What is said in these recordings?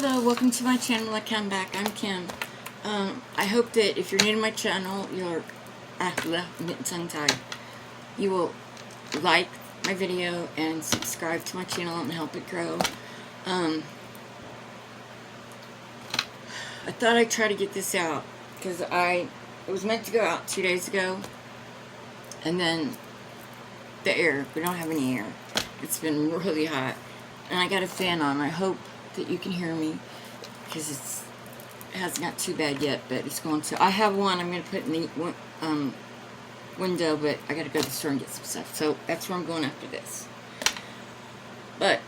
Hello, welcome to my channel. I'm back. I'm Kim. I hope that if you're new to my channel, I'm getting tongue-tied. You will like my video and subscribe to my channel and help it grow. I thought I'd try to get this out because it was meant to go out 2 days ago, and then we don't have any air. It's been really hot, and I got a fan on. I hope that you can hear me because it hasn't got too bad yet, but it's going to. I have one I'm going to put in the window, but I got to go to the store and get some stuff, so that's where I'm going after this. But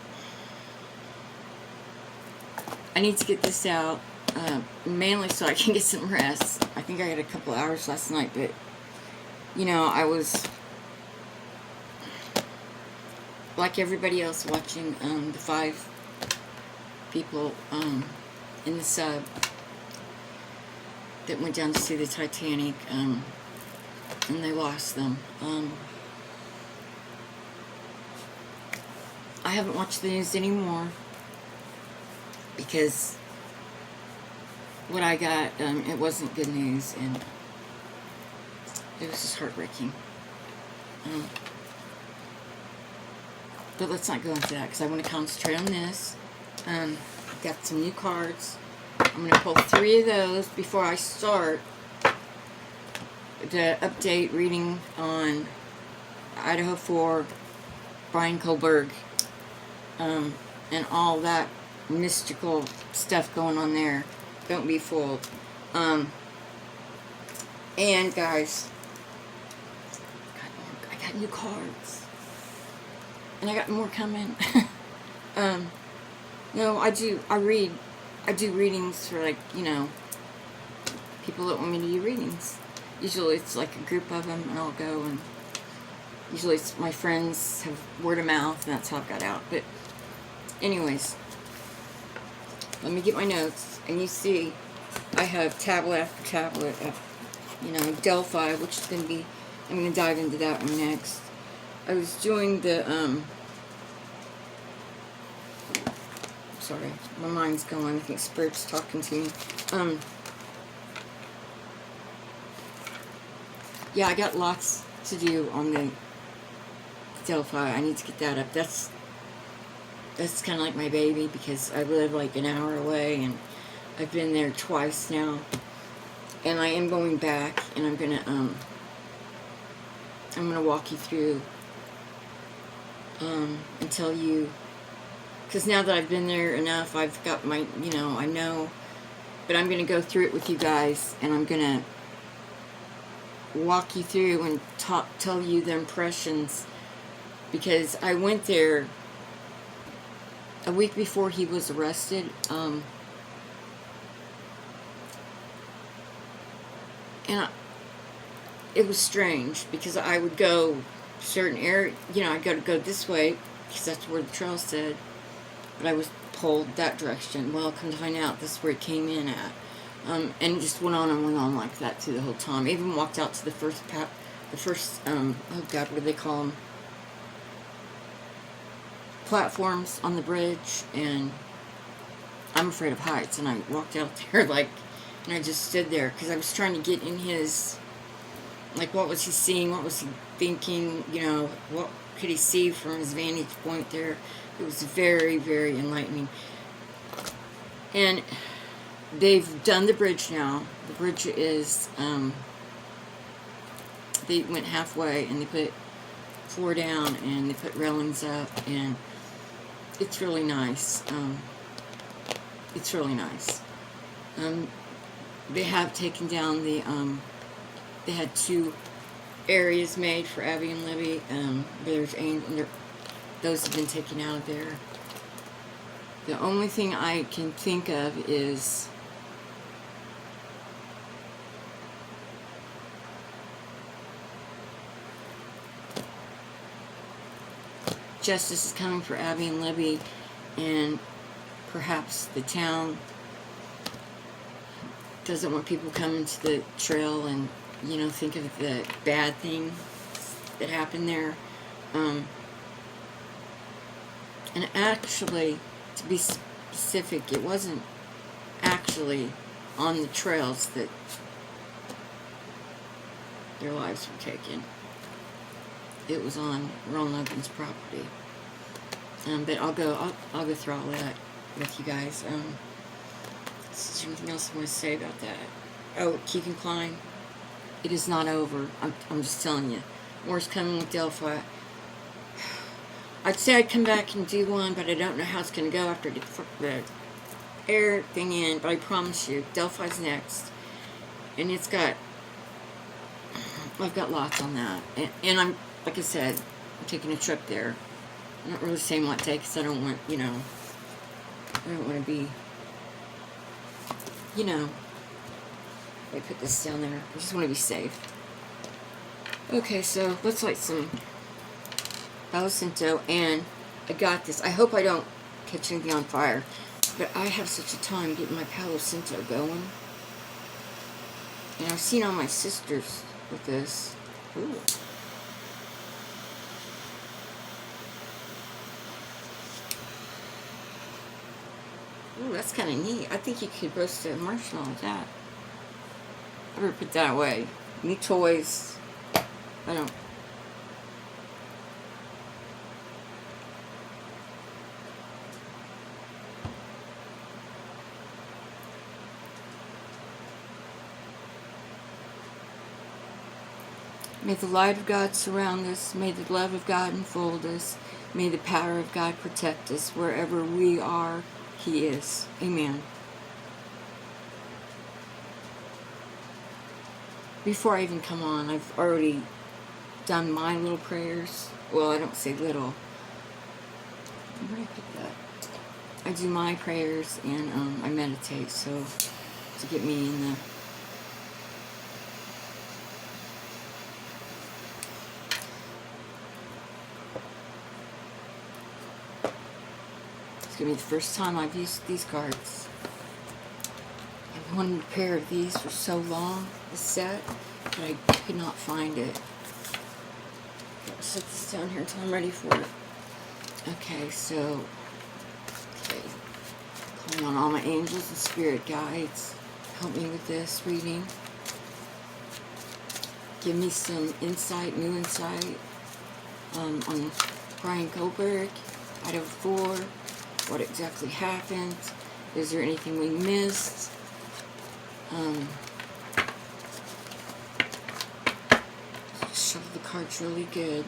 I need to get this out, mainly so I can get some rest. I think I got a couple hours last night, but you know, I was like everybody else watching the 5 people in the sub that went down to see the Titanic, and they lost them. I haven't watched the news anymore because what I got, it wasn't good news, and it was just heartbreaking. But let's not go into that because I want to concentrate on this. I've got some new cards. I'm going to pull 3 of those before I start the update reading on Idaho 4, Brian Kohberger, and all that mystical stuff going on there. Don't be fooled. And guys, I got new cards. And I got more coming. No, I do readings for, like, you know, people that want me to do readings. Usually it's like a group of them, and I'll go, and usually it's my friends have word of mouth, and that's how it got out. But anyways, let me get my notes, and you see I have tablet after tablet of, you know, Delphi, which is going to be, I'm going to dive into that one next. I was doing the, sorry, my mind's going. I think Spirit's talking to me. Yeah, I got lots to do on the Delphi. I need to get that up. That's kind of like my baby because I live like an hour away, and I've been there twice now. And I am going back, and I'm gonna walk you through and tell you, because now that I've been there enough, I've got my, you know, I know, but I'm going to go through it with you guys, and I'm going to walk you through and tell you the impressions, because I went there a week before he was arrested, and it was strange, because I would go certain area, you know, I got to go this way because that's where the trail said, but I was pulled that direction. Well, come to find out, this is where it came in at, and it just went on and went on like that through the whole time. I even walked out to the first oh God, what do they call them? Platforms on the bridge, and I'm afraid of heights, and I walked out there like, and I just stood there because I was trying to get in his, like, what was he seeing, what was he thinking, you know, what could he see from his vantage point there. It was very, very enlightening. And they've done the bridge now. The bridge is, they went halfway, and they put 4 down, and they put railings up, and it's really nice. It's really nice. They have taken down the, they had 2 areas made for Abby and Libby. Those have been taken out of there. The only thing I can think of is justice is coming for Abby and Libby, and perhaps the town doesn't want people coming to the trail and, you know, think of the bad thing that happened there. And actually, to be Pacific, it wasn't actually on the trails that their lives were taken. It was on Ron Logan's property. But I'll go through all that with you guys. Is there anything else I want to say about that? Oh, Keegan Klein. It is not over. I'm just telling you. More's coming with Delphi. I'd say I'd come back and do one, but I don't know how it's going to go after the air thing in. But I promise you, Delphi's next. And I've got lots on that. And I'm, like I said, I'm taking a trip there. I'm not really saying what day, because I don't want, I don't want to be, I put this down there. I just want to be safe. Okay, so let's light some Palo Santo, and I got this. I hope I don't catch anything on fire, but I have such a time getting my Palo Santo going. And I've seen all my sisters with this. Ooh. Ooh, that's kind of neat. I think you could roast a marshmallow with that. I better put that away. New toys. I don't. May the light of God surround us. May the love of God enfold us. May the power of God protect us. Wherever we are, He is. Amen. Before I even come on, I've already done my little prayers. Well, I don't say little. Where did I put that? I do my prayers and I meditate, so to get me in the... It's going to be the first time I've used these cards. I've wanted a pair of these for so long, the set, but I could not find it. I'll set this down here until I'm ready for it. Okay, so, calling on all my angels and spirit guides. Help me with this reading. Give me some insight, new insight, on Brian Kohberger, Idaho 4. What exactly happened? Is there anything we missed? Shuffle the cards really good.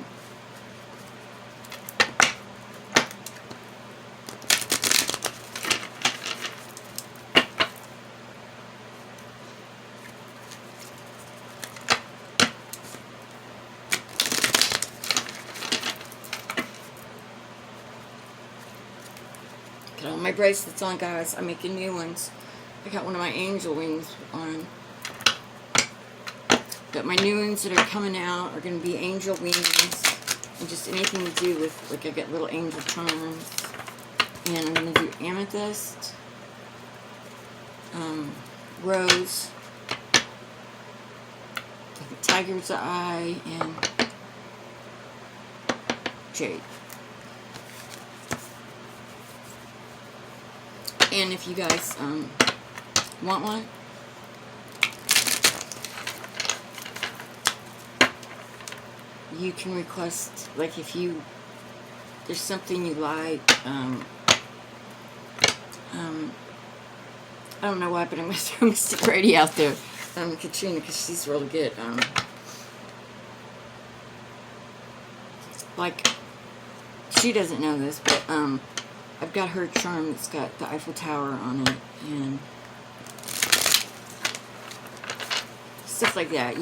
Got all my bracelets on, guys. I'm making new ones. I got one of my angel wings on. But my new ones that are coming out are going to be angel wings. And just anything to do with, like, I got little angel charms. And I'm going to do amethyst, rose, tiger's eye, and jade. And if you guys want one, you can request, like, if there's something you like, I don't know why, but I'm going to throw Mystic Brady out there, Katrina, because she's really good. Like, she doesn't know this, but, I've got her charm that's got the Eiffel Tower on it, and stuff like that,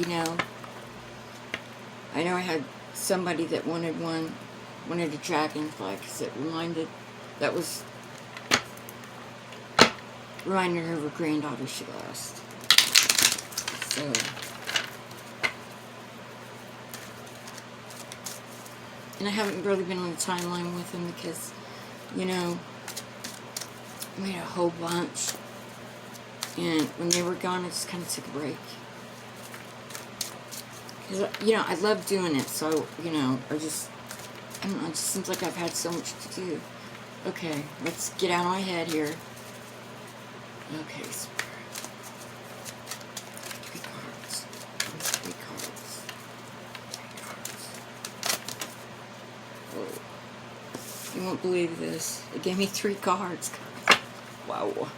I know I had somebody that wanted a dragonfly, because it reminded her of her granddaughter she lost. So, and I haven't really been on the timeline with them because, I made a whole bunch, and when they were gone, I just kind of took a break. Because, I love doing it, so, I don't know, it just seems like I've had so much to do. Okay, let's get out of my head here. Okay, three cards. Three cards. Three cards. Oh, you won't believe this. It gave me 3 cards. Wow.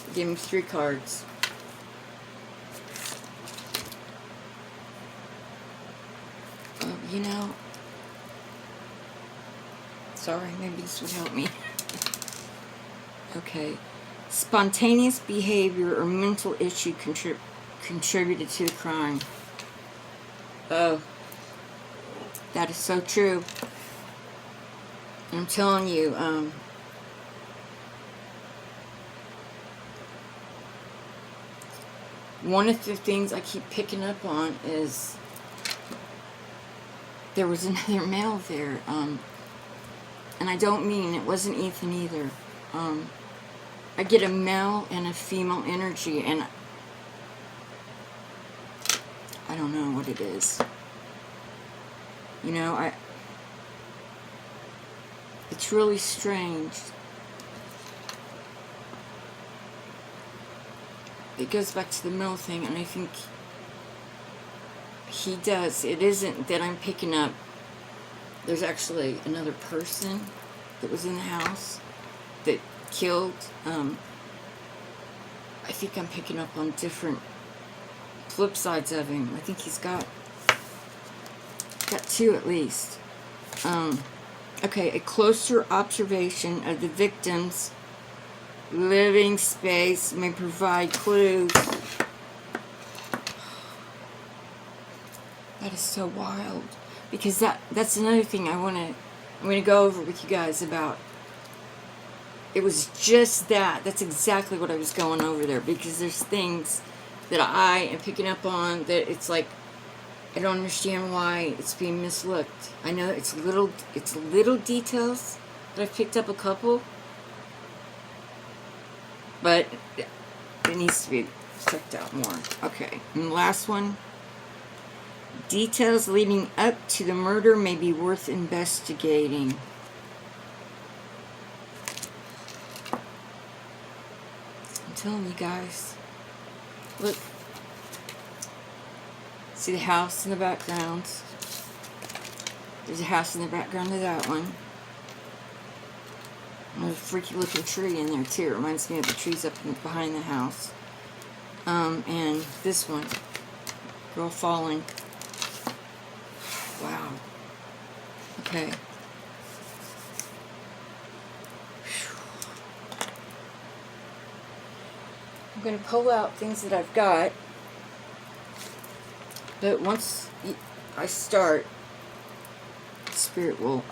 It gave me 3 cards. You know, sorry, maybe this would help me. Okay. Spontaneous behavior or mental issue contributed to the crime. Oh, that is so true. I'm telling you, one of the things I keep picking up on is there was another male there, and I don't mean it wasn't Ethan either. I get a male and a female energy, and I don't know what it is. You know, it's really strange. It goes back to the male thing, and I think he does. It isn't that I'm picking up. There's actually another person that was in the house that killed. I think I'm picking up on different flip sides of him. I think he's got 2 at least. Okay, a closer observation of the victim's living space may provide clues. That is so wild, because that's another thing I'm going to go over with you guys about. It was just that. That's exactly what I was going over there, because there's things that I am picking up on that it's like I don't understand why it's being mislooked. I know it's little details that I've picked up a couple, but it needs to be checked out more. Okay, and the last one. Details leading up to the murder may be worth investigating. I'm telling you guys. Look. See the house in the background. There's a house in the background of that one. There's a freaky looking tree in there too. It reminds me of the trees up behind the house. And this one. Girl falling. Wow. Okay. I'm going to pull out things that I've got. But once I start, Spirit will,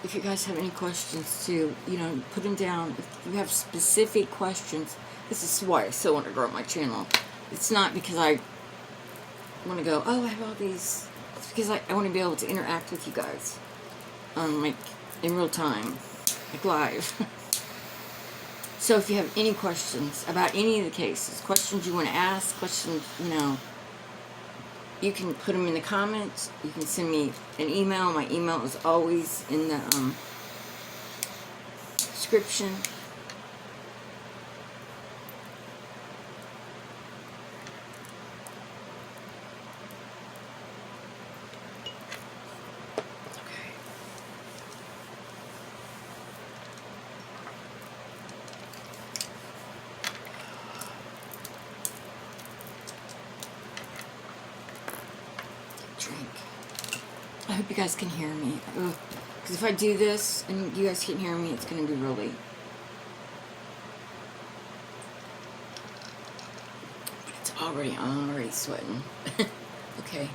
if you guys have any questions too, you know, put them down. If you have specific questions, this is why I still want to grow my channel. It's not because I want to go, oh, I have all these. It's because I want to be able to interact with you guys, like in real time, like live. So if you have any questions about any of the cases, questions you want to ask, questions, you know, you can put them in the comments. You can send me an email. My email is always in the description. Drink. I hope you guys can hear me. Because if I do this and you guys can't hear me, it's going to be really... But I'm already sweating. Okay.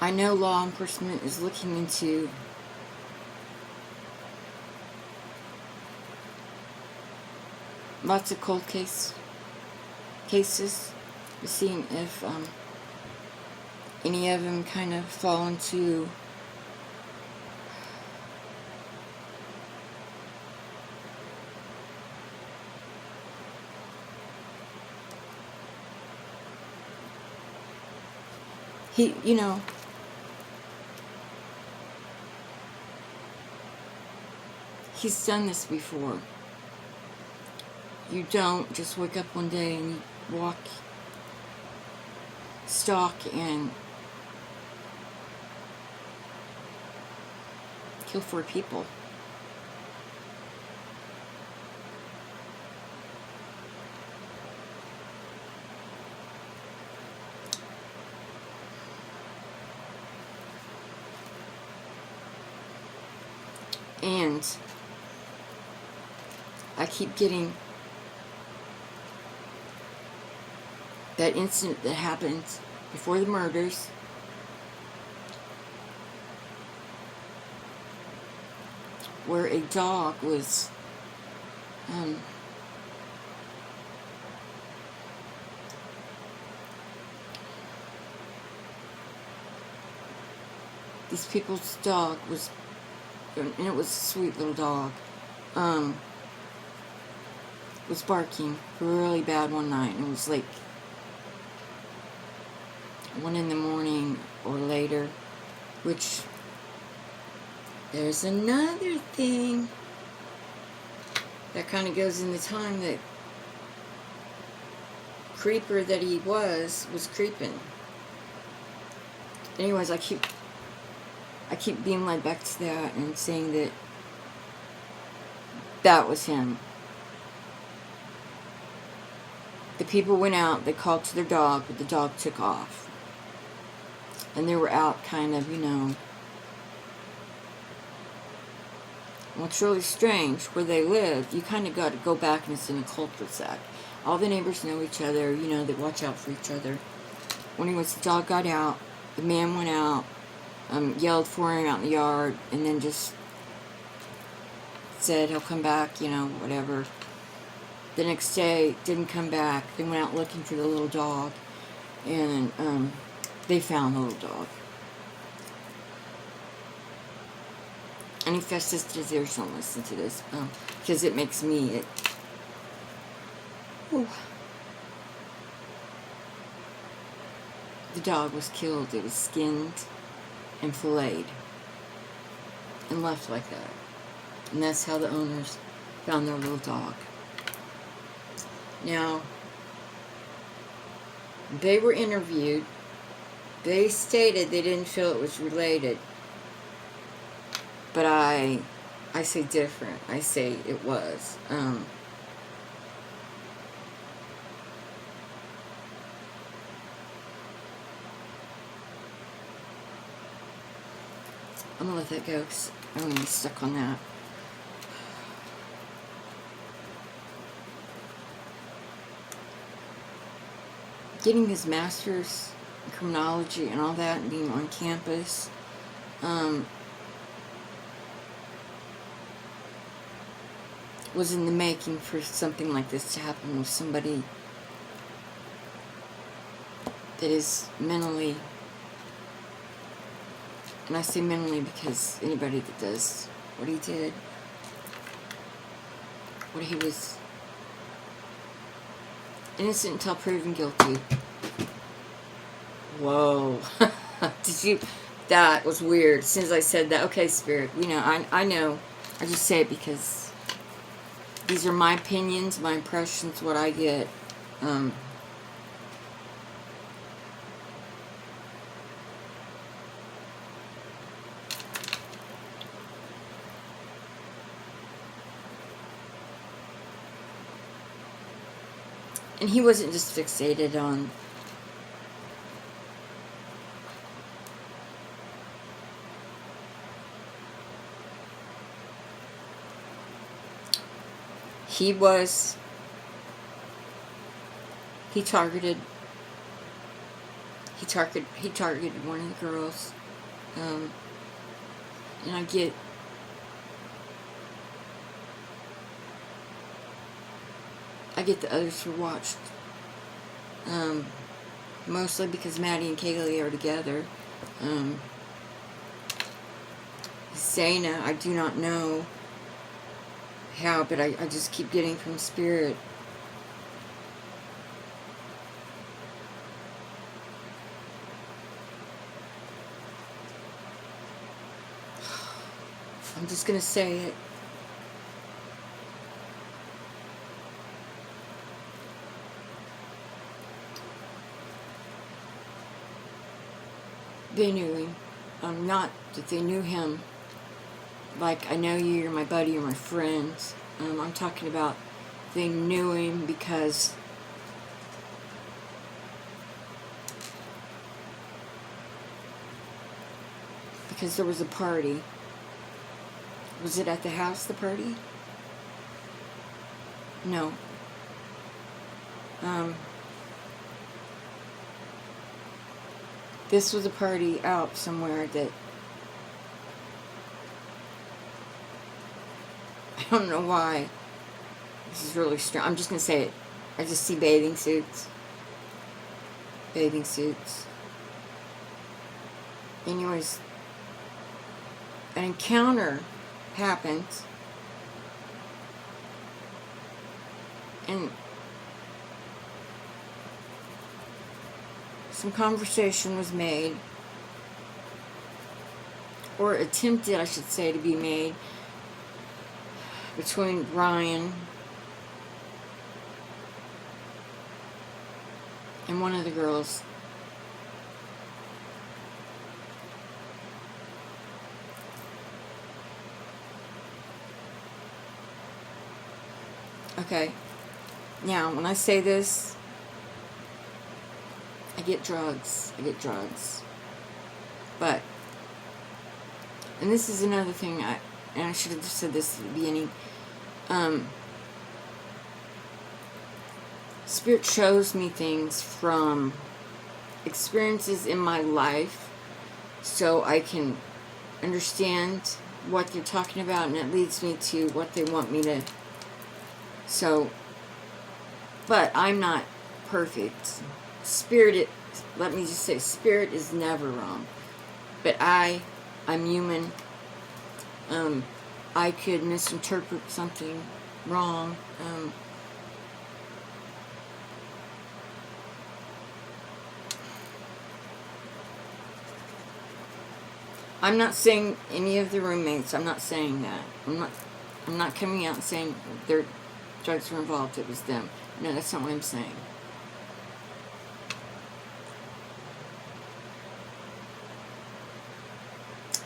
I know law enforcement is looking into lots of cold cases, seeing if any of them kind of fall into he, he's done this before. You don't just wake up one day and you walk, stalk, and kill 4 people. And I keep getting that incident that happened before the murders, where a dog was these people's dog was, and it was a sweet little dog, was barking really bad one night, and it was like 1 in the morning or later, which there's another thing that kind of goes in the time that creeper that he was creeping. Anyways, I keep being led back to that and saying that that was him. The people went out, they called to their dog, but the dog took off. And they were out kind of, what's really strange, where they lived, you kind of got to go back and it's in a cul-de-sac. All the neighbors know each other, they watch out for each other. Anyways, the dog got out, the man went out, yelled for him out in the yard, and then just said he'll come back, whatever. The next day, didn't come back. They went out looking for the little dog, and they found the little dog. Any Festus ears don't listen to this, because it makes me, the dog was killed. It was skinned and filleted and left like that. And that's how the owners found their little dog. Now, they were interviewed. They stated they didn't feel it was related. But I say different. I say it was. I'm going to let that go because I don't want to be stuck on that. Getting his master's in criminology and all that, and being on campus, was in the making for something like this to happen with somebody that is mentally, and I say mentally because anybody that does what he did, what he was innocent until proven guilty. Whoa. That was weird. As soon as I said that, okay, Spirit, I know. I just say it because these are my opinions, my impressions, what I get. And he wasn't just fixated on he targeted one of the girls, and I get I get the others to watch. Mostly because Maddie and Kaylee are together. Zaina, I do not know how, but I just keep getting from Spirit. I'm just going to say it. They knew him. Not that they knew him like, I know you, you're my buddy, you're my friend. I'm talking about they knew him because there was a party. Was it at the house, the party? No. This was a party out somewhere that I don't know why. This is really strange. I'm just going to say it. I just see bathing suits. Bathing suits. Anyways, an encounter happened. And some conversation was made, or attempted, I should say, to be made, between Brian and one of the girls. Okay, now when I say this, I get drugs. But, and this is another thing, and I should have just said this at the beginning. Spirit shows me things from experiences in my life so I can understand what they're talking about, and it leads me to what they want me to. So, but I'm not perfect. Spirit, let me just say, Spirit is never wrong. But I'm human. I could misinterpret something wrong. I'm not saying any of the roommates. I'm not saying that. I'm not coming out and saying their drugs were involved. It was them. No, that's not what I'm saying.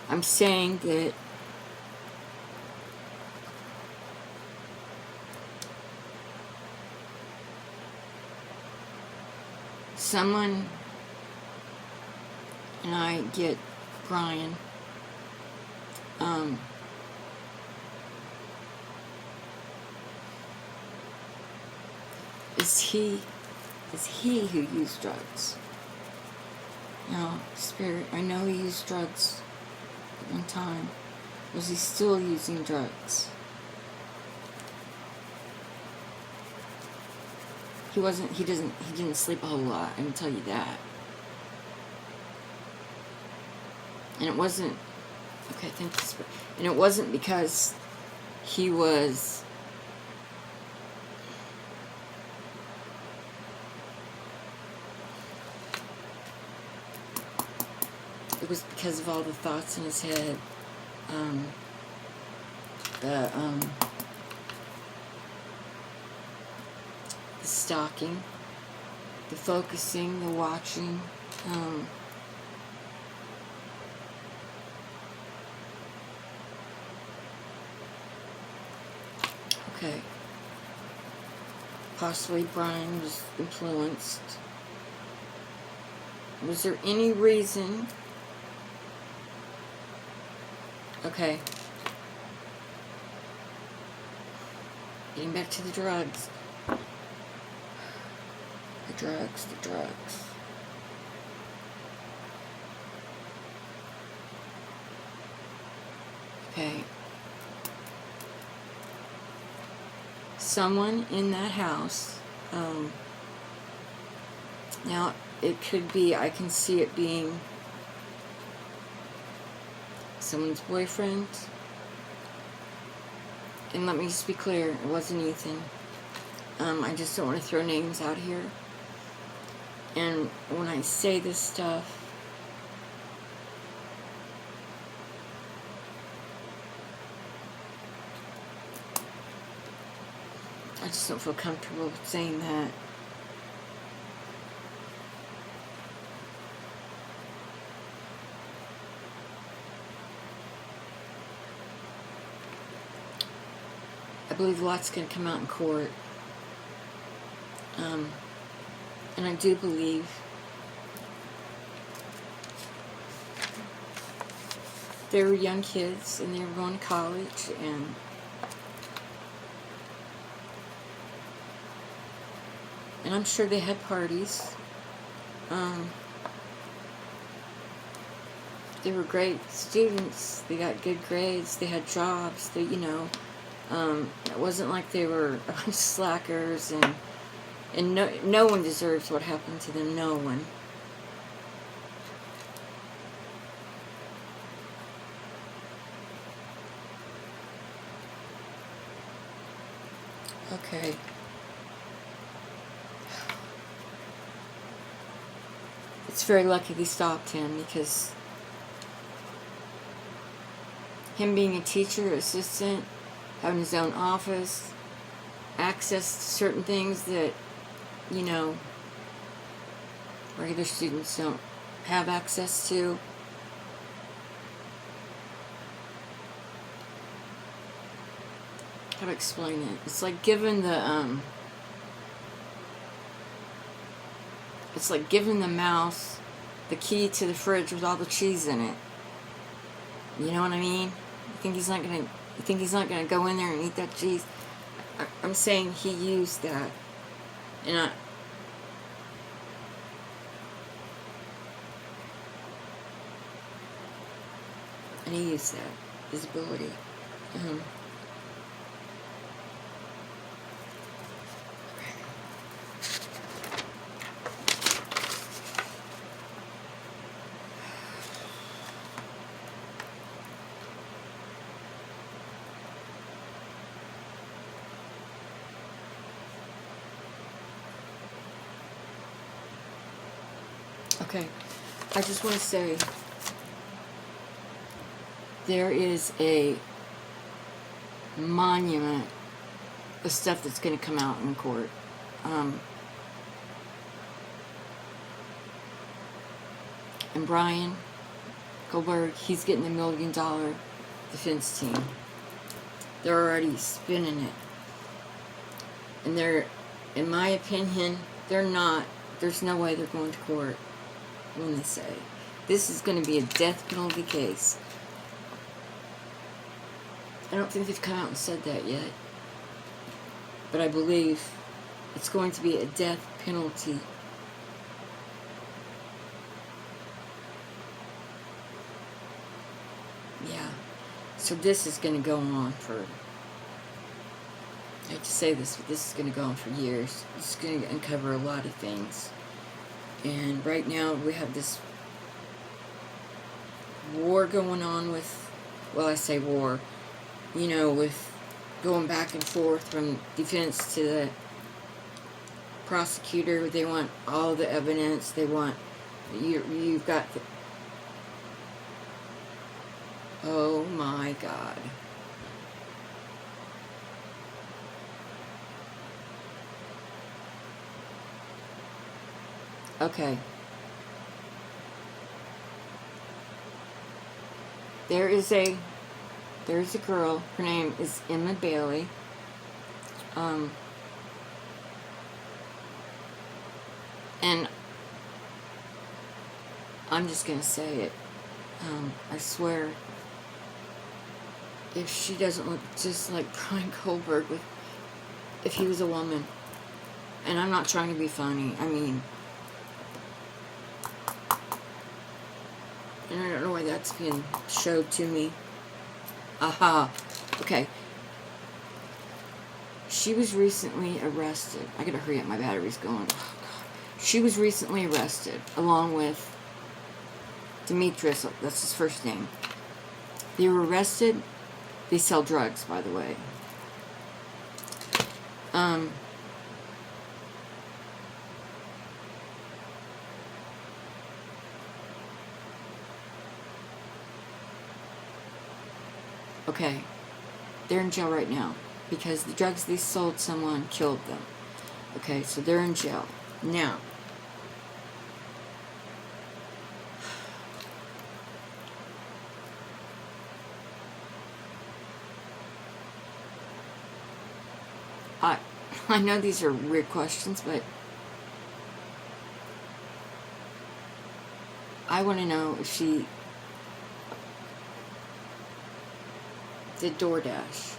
I'm saying that someone, and I get Brian, is he who used drugs? No, Spirit, I know he used drugs at one time. Was he still using drugs? He didn't sleep a whole lot, I can tell you that. And it wasn't, okay, thank you, Spirit. And it wasn't because he was, it was because of all the thoughts in his head. The stalking, the focusing, the watching, okay. Possibly Brian was influenced. Was there any reason? Okay. Getting back to the drugs. The drugs. Okay. someone in that house. Now, it could be, I can see it being someone's boyfriend. And let me just be clear, it wasn't Ethan. I just don't want to throw names out here. And when I say this stuff, I just don't feel comfortable saying that. I believe a lot's going to come out in court. And I do believe they were young kids and they were going to college, and I'm sure they had parties. They were great students. They got good grades. They had jobs. They, it wasn't like they were a bunch of slackers, and no one deserves what happened to them. No one. Okay. It's very lucky they stopped him, because him being a teacher, assistant, having his own office, access to certain things that, regular students don't have access to. How to explain it? It's like giving the mouse the key to the fridge with all the cheese in it. You know what I mean? You think he's not gonna go in there and eat that cheese? I'm saying he used that, and he used that, his ability. Okay, I just want to say there is a monument of stuff that's going to come out in court. And Brian Kohberger, he's getting $1 million defense team. They're already spinning it. And they're, in my opinion, there's no way they're going to court when they say this is going to be a death penalty case. I don't think they've come out and said that yet, but I believe it's going to be a death penalty. Yeah, so this is going to go on for, I hate to say this, but this is going to go on for years. It's going to uncover a lot of things. And right now we have this war going on with, well, I say war, with going back and forth from defense to the prosecutor. They want all the evidence. They want, you've got the, oh my God. Okay. There's a girl, her name is Emma Bailey. And I'm just gonna say it. I swear, if she doesn't look just like Brian Kohberger, if he was a woman, and I'm not trying to be funny, I mean, and I don't know why that's being showed to me. Aha. Okay. she was recently arrested. I gotta hurry up, my battery's going. Oh, God. She was recently arrested, along with Demetrius, that's his first name. They were arrested. They sell drugs, by the way. Okay, they're in jail right now because the drugs they sold someone killed them. Okay, so they're in jail. Now, I know these are weird questions, but I want to know if she did DoorDash.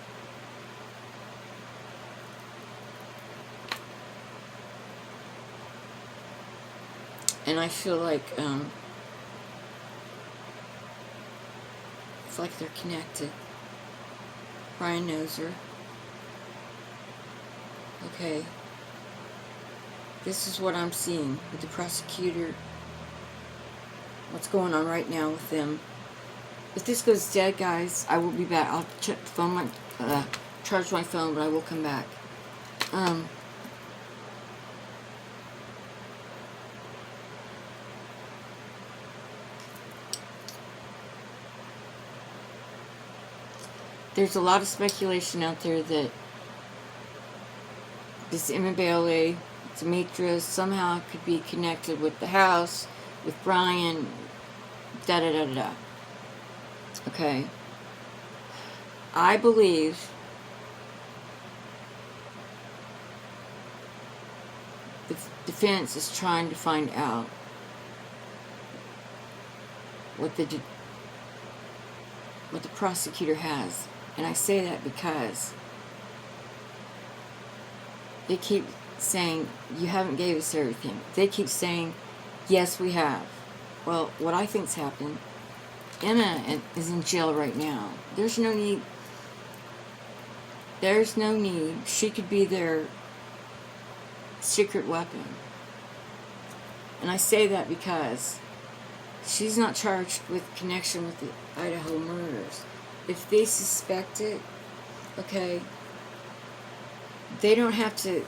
And I feel like it's like they're connected. Brian knows her. Okay. This is what I'm seeing with the prosecutor. What's going on right now with them. If this goes dead, guys, I will be back. I'll check the phone, charge my phone, but I will come back. There's a lot of speculation out there that this Emma Bailey, Demetrius, somehow could be connected with the house, with Brian, da-da-da-da-da. Okay. I believe the defense is trying to find out what the prosecutor has. And I say that because they keep saying, you haven't gave us everything. They keep saying, yes, we have. Well, what I think's happened, Emma is in jail right now. There's no need. There's no need. She could be their secret weapon. And I say that because she's not charged with connection with the Idaho murders. If they suspect it, okay, they don't have to,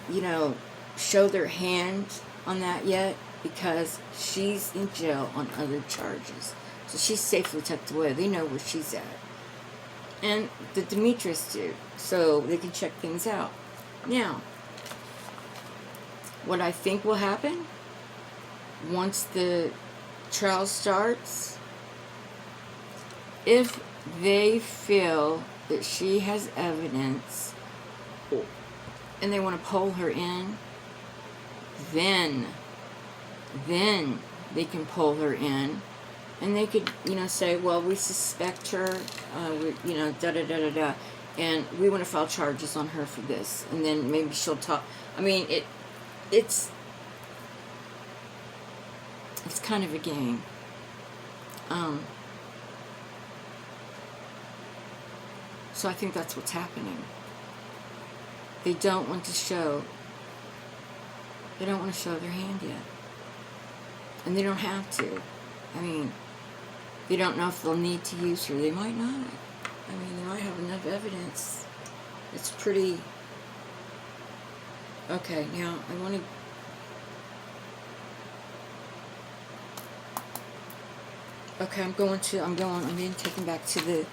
show their hand on that yet because she's in jail on other charges. So she's safely tucked away. They know where she's at. And the Demetrius do, so they can check things out. Now, what I think will happen once the trial starts, if they feel that she has evidence and they want to pull her in, then they can pull her in, and they could, say, well, we suspect her, da-da-da-da-da, and we want to file charges on her for this, and then maybe she'll talk. I mean, it's kind of a game. So I think that's what's happening. They don't want to show their hand yet. And they don't have to. I mean, they don't know if they'll need to use her. They might not. I mean, they might have enough evidence. It's pretty... Okay, now I want to... Okay, I'm being taken back to the...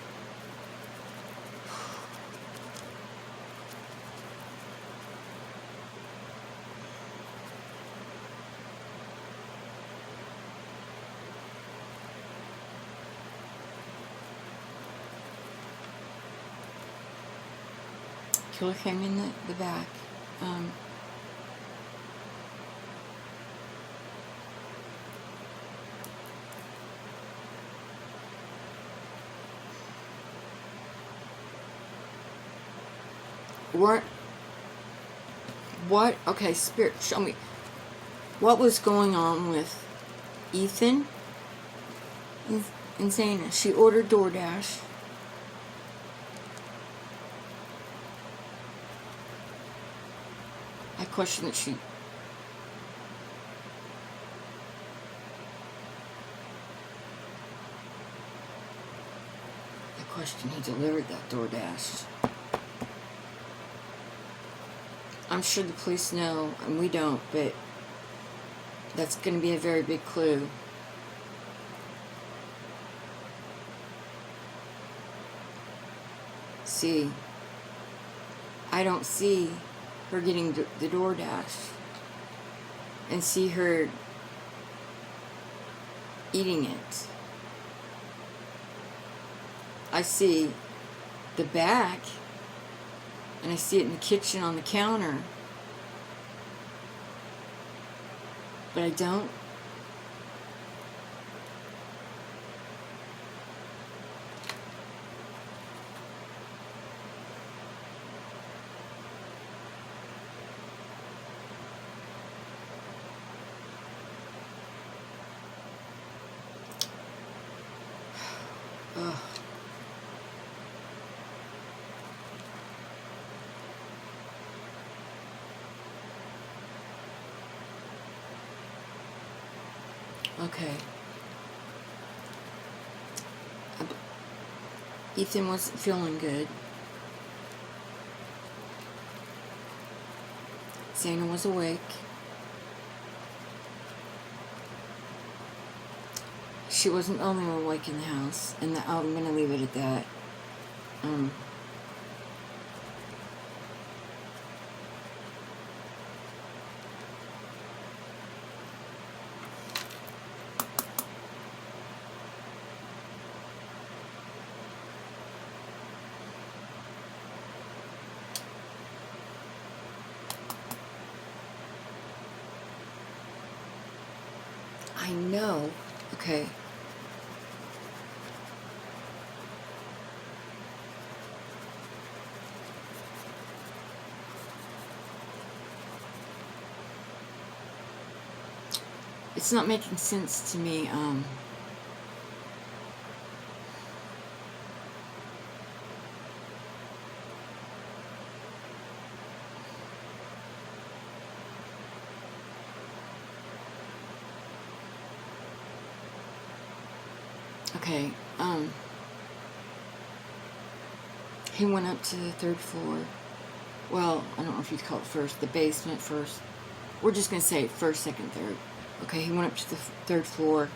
Killer came in the back. What? Okay, Spirit, show me. What was going on with Ethan and Zana? She ordered DoorDash. I question that she... I question he delivered that DoorDash. I'm sure the police know, and we don't, but that's going to be a very big clue. See, I don't see her getting the DoorDash and see her eating it. I see the bag, and I see it in the kitchen on the counter, but I don't. Ugh. Okay. Ethan wasn't feeling good. Zana was awake. She wasn't the only one awake in the house, and I'm going to leave it at that. I know. Okay. It's not making sense to me. Okay, he went up to the 3rd floor. Well, I don't know if you'd call it first, the basement first. We're just going to say 1st, 2nd, 3rd. Okay, he went up to the 3rd floor.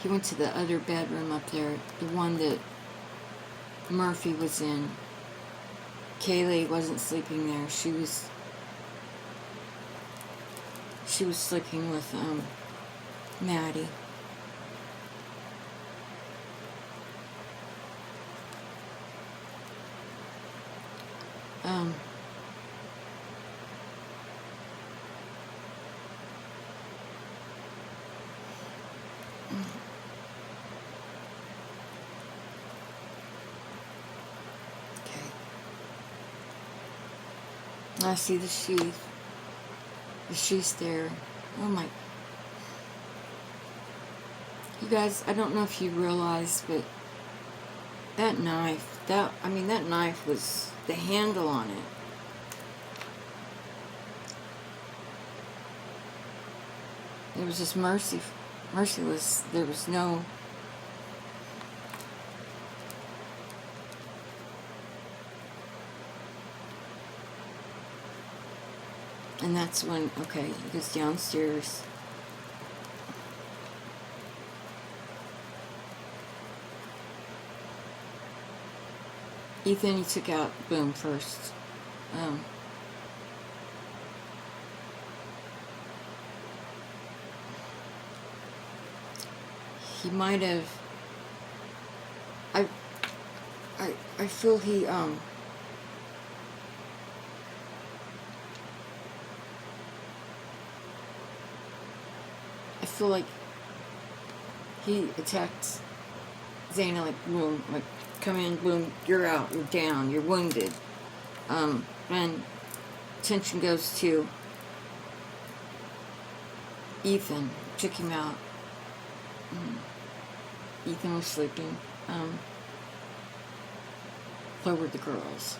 He went to the other bedroom up there, the one that Murphy was in. Kaylee wasn't sleeping there. She was sleeping with Maddie. I see the sheath. The sheath's there. Oh my. You guys, I don't know if you realize, but that knife, that knife was the handle on it. It was just merciless. There was no... And that's when, okay, he goes downstairs. Ethan, he took out Boom first. He might have... I feel he, I feel like he attacked Zana, like, boom, like, come in, boom, you're out, you're down, you're wounded. And attention goes to Ethan, took him out. Ethan was sleeping. Lowered the girls.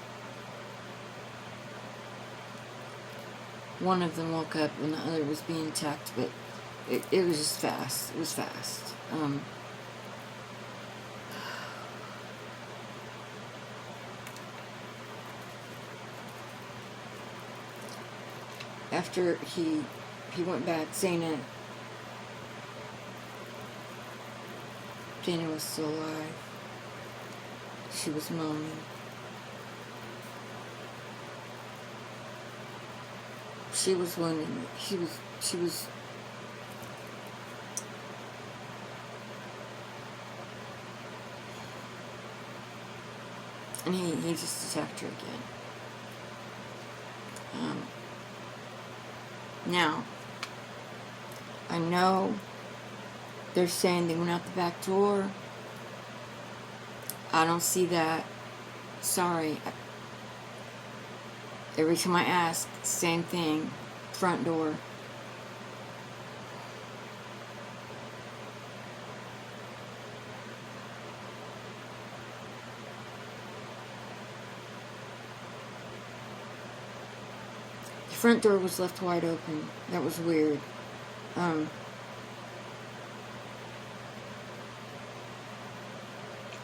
One of them woke up and the other was being attacked, but it was just fast. It was fast. After he went back, Zaina was still alive. She was moaning. She was wounded. She was and he just attacked her again. Now, I know they're saying they went out the back door. I don't see that. Sorry. Every time I ask, same thing. Front door. The front door was left wide open. That was weird.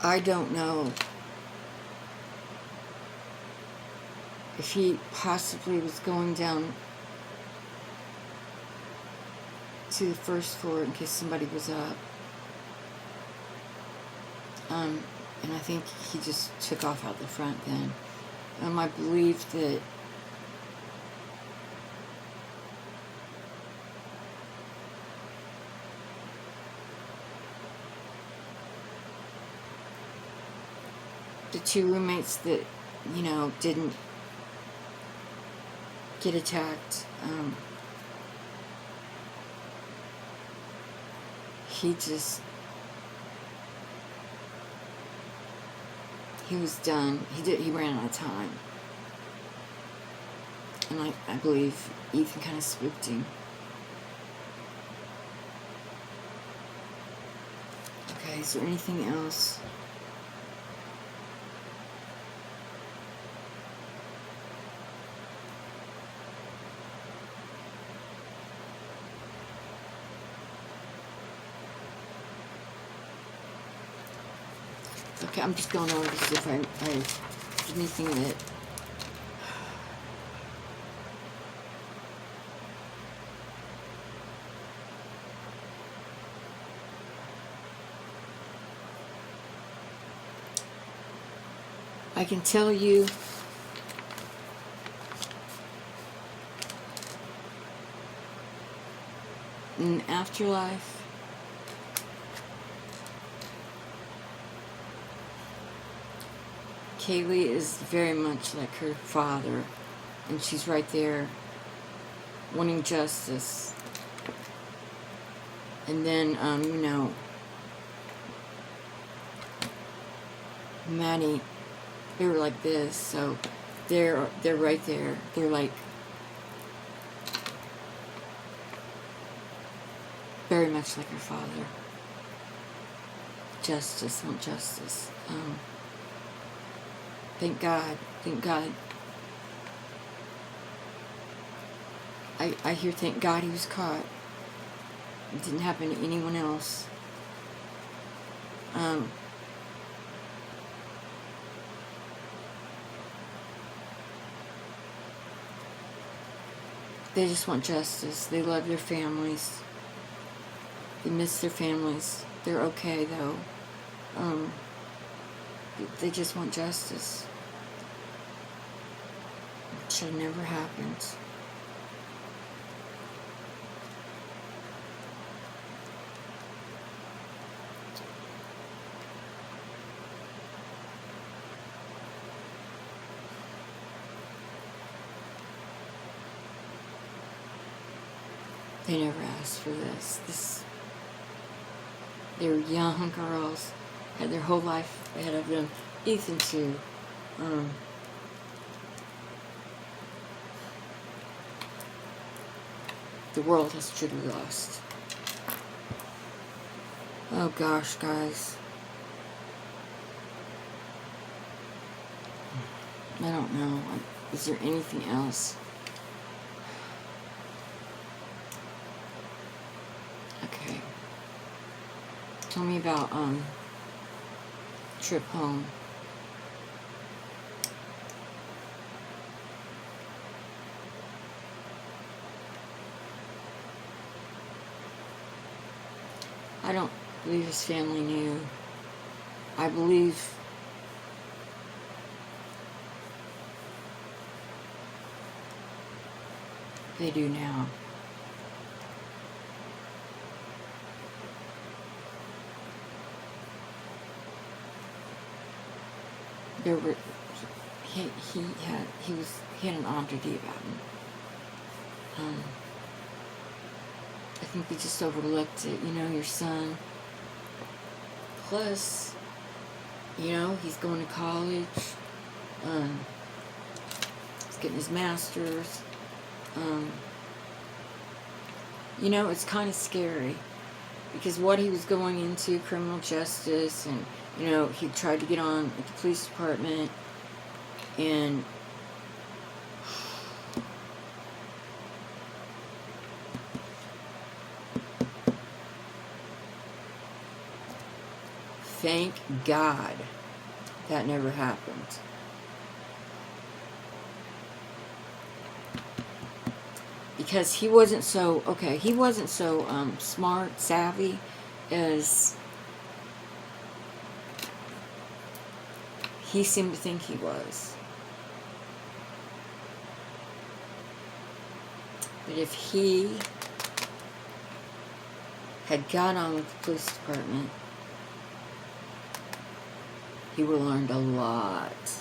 I don't know if he possibly was going down to the first floor in case somebody was up. And I think he just took off out the front then. I believe that the two roommates that, didn't get attacked, he was done. He ran out of time. And I believe Ethan kind of spooked him. Okay, is there anything else? Okay, I'm just going over to see if I anything that I can tell you. In the afterlife, Kaylee is very much like her father, and she's right there wanting justice. And then, Maddie, they were like this, so they're right there. They're like very much like her father. Justice, want justice. Thank God. Thank God. I hear thank God he was caught. It didn't happen to anyone else. They just want justice. They love their families. They miss their families. They're okay though. They just want justice. It should have never happened. They never asked for this. They were young girls, had their whole life ahead of them. Ethan too. the world has truly lost. Oh gosh, guys. I don't know. Is there anything else? Okay. Tell me about trip home. I don't believe his family knew. I believe they do now. There were he had an oddity about him. I think they just overlooked it. You know, your son. Plus, you know, he's going to college. He's getting his master's. You know, it's kind of scary because what he was going into, criminal justice, and you know, he tried to get on at the police department, and thank God that never happened. Because he wasn't so, he wasn't so smart, savvy as he seemed to think he was. But if he had got on with the police department, he would have learned a lot.